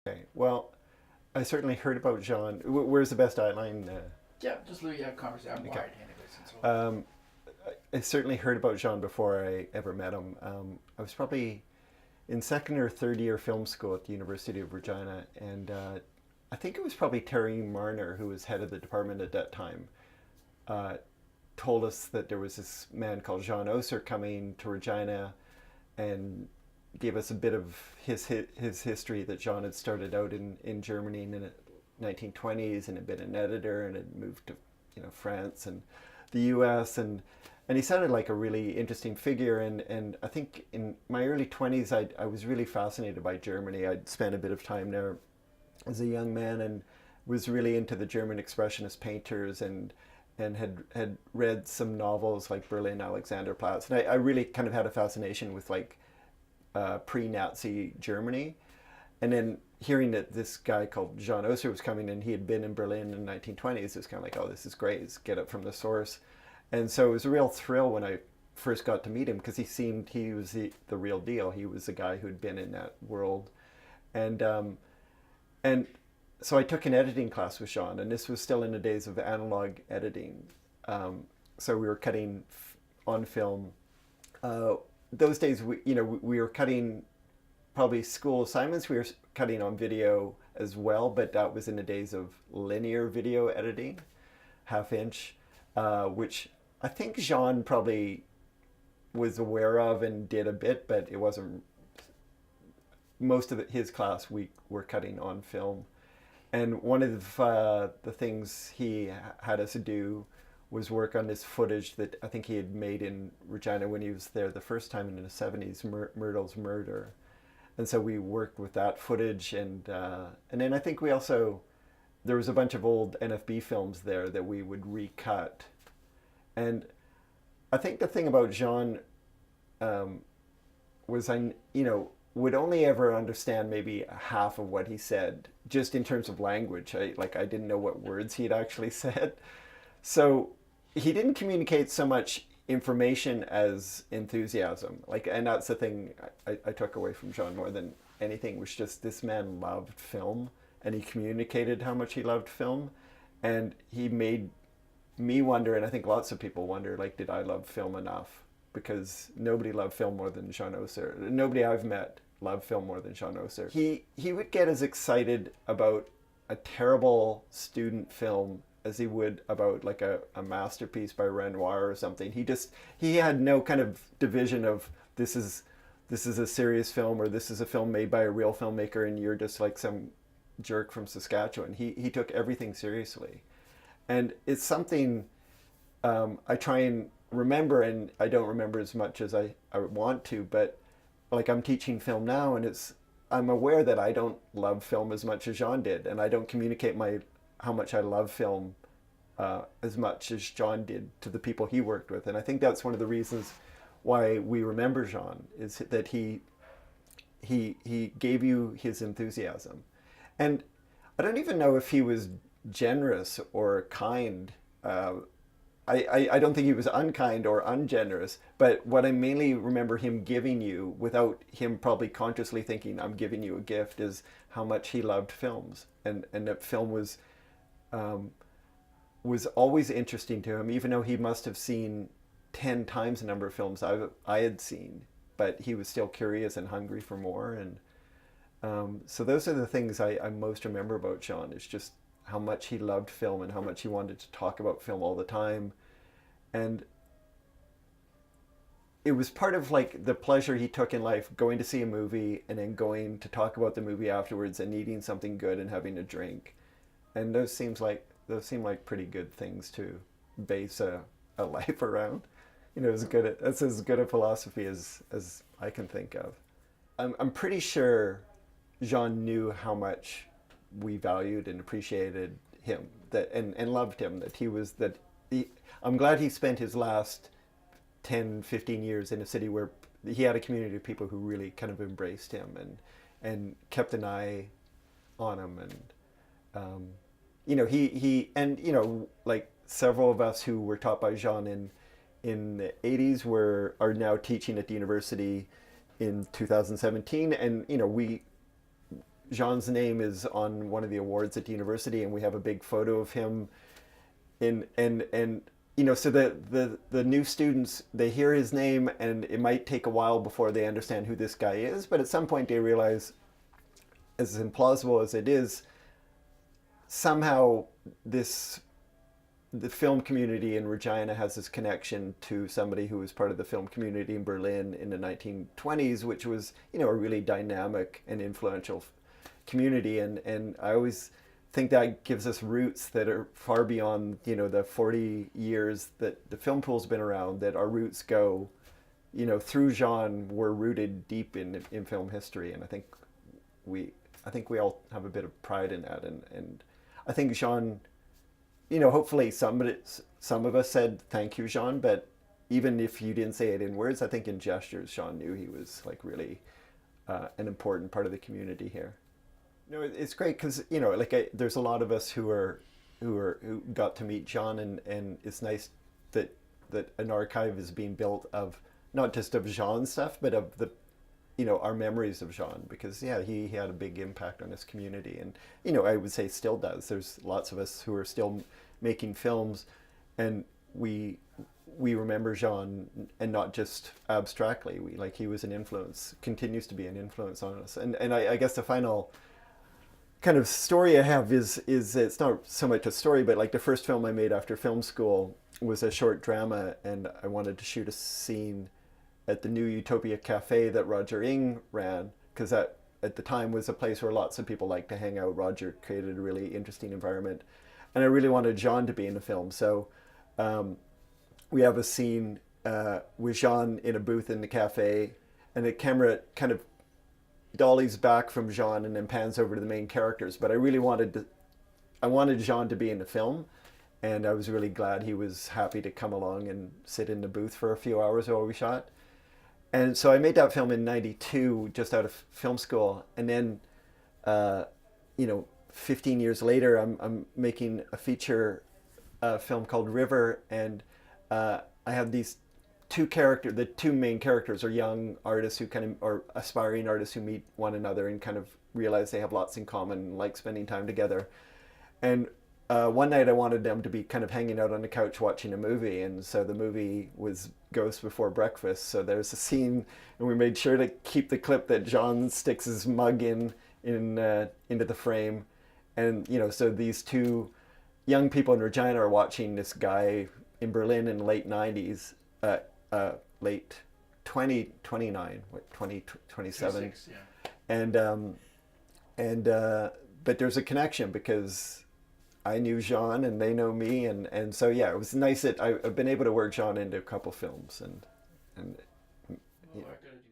Okay. Well, I certainly heard about Jean. Where's the best outline? Yeah, just Louis have conversation. I'm Okay. wired anyways. And so Um, I certainly heard about Jean before I ever met him. I was probably in second or third year film school at the University of Regina, and I think it was probably Terry Marner, who was head of the department at that time, uh, told us that there was this man called Jean Oser coming to Regina and gave us a bit of his history, that Jean had started out in Germany in the 1920s and had been an editor and had moved to France and the US, and he sounded like a really interesting figure, and I think in my early 20s I was really fascinated by Germany. I'd spent a bit of time there as a young man and was really into the German expressionist painters, and had read some novels like Berlin Alexanderplatz, and I really kind of had a fascination with like pre-Nazi Germany. And then hearing that this guy called Jean Oser was coming and he had been in Berlin in the 1920s, it was kind of like, oh, this is great. Let's get it from the source. And so it was a real thrill when I first got to meet him, because he was the real deal. He was the guy who'd been in that world. And so I took an editing class with Jean, and this was still in the days of analog editing. So we were cutting on film. Those days, we were cutting probably school assignments. We were cutting on video as well, but that was in the days of linear video editing, half inch, which I think Jean probably was aware of and did a bit, but it wasn't. Most of his class we were cutting on film. And one of the things he had us do was work on this footage that I think he had made in Regina when he was there the first time in the 70s, Myrtle's Murder. And so we worked with that footage, and then I think we also, there was a bunch of old NFB films there that we would recut. And I think the thing about Jean was would only ever understand maybe half of what he said, just in terms of language. I didn't know what words he had actually said. So he didn't communicate so much information as enthusiasm. And that's the thing I took away from Jean more than anything, was just this man loved film, and he communicated how much he loved film, and he made me wonder, and I think lots of people wonder, did I love film enough? Because nobody loved film more than Jean Oser. Nobody I've met loved film more than Jean Oser. He would get as excited about a terrible student film as he would about a masterpiece by Renoir or something. He had no kind of division of this is a serious film, or this is a film made by a real filmmaker and you're just like some jerk from Saskatchewan. He took everything seriously. And it's something I try and remember, and I don't remember as much as I want to, but I'm teaching film now, and I'm aware that I don't love film as much as Jean did, and I don't communicate how much I love film as much as Jean did to the people he worked with. And I think that's one of the reasons why we remember Jean, is that he gave you his enthusiasm. And I don't even know if he was generous or kind. I don't think he was unkind or ungenerous, but what I mainly remember him giving you, without him probably consciously thinking, I'm giving you a gift, is how much he loved films. And that film was always interesting to him, even though he must have seen 10 times the number of films I had seen, but he was still curious and hungry for more. And so those are the things I most remember about Jean, is just how much he loved film and how much he wanted to talk about film all the time. And it was part of the pleasure he took in life, going to see a movie and then going to talk about the movie afterwards and eating something good and having a drink. And those seem like pretty good things to base a life around. That's as good a philosophy as I can think of. I'm pretty sure Jean knew how much we valued and appreciated him, and loved him. I'm glad he spent his last 10, 15 years in a city where he had a community of people who really kind of embraced him and kept an eye on him. And several of us who were taught by Jean in the 80s are now teaching at the university in 2017, and Jean's name is on one of the awards at the university, and we have a big photo of him in and so the new students, they hear his name and it might take a while before they understand who this guy is, but at some point they realize, as implausible as it is, somehow this the film community in Regina has this connection to somebody who was part of the film community in Berlin in the 1920s, which was, a really dynamic and influential community. And I always think that gives us roots that are far beyond, the 40 years that the film pool's been around, that our roots go, through Jean, we're rooted deep in film history. And I think we all have a bit of pride in that. And I think Jean, hopefully some of us said thank you, Jean, but even if you didn't say it in words, I think in gestures, Jean knew he was like really an important part of the community here. No, it's great because there's a lot of us who got to meet Jean, and it's nice that an archive is being built of not just of Jean's stuff, but of the our memories of Jean, because he had a big impact on his community, and I would say still does. There's lots of us who are still making films, and we remember Jean, and not just abstractly. He was an influence, continues to be an influence on us. And I guess the final kind of story I have is it's not so much a story, but like the first film I made after film school was a short drama, and I wanted to shoot a scene at the New Utopia Cafe that Roger Ng ran, because that at the time was a place where lots of people liked to hang out. Roger created a really interesting environment, and I really wanted Jean to be in the film. So we have a scene with Jean in a booth in the cafe, and the camera kind of dollies back from Jean and then pans over to the main characters. But I really wanted Jean to be in the film, and I was really glad he was happy to come along and sit in the booth for a few hours while we shot. And so I made that film in '92, just out of film school. And then, 15 years later, I'm making a feature film called River. And I have these the two main characters are young artists or aspiring artists who meet one another and kind of realize they have lots in common and like spending time together. And one night I wanted them to be kind of hanging out on the couch watching a movie, and so the movie was Ghost Before Breakfast. So there's a scene, and we made sure to keep the clip that John sticks his mug into the frame, and so these two young people in Regina are watching this guy in Berlin in the late '90s, late 2029, 2027, yeah. And but there's a connection because I knew Jean and they know me, and so it was nice that I've been able to work Jean into a couple films, and Well, I gotta do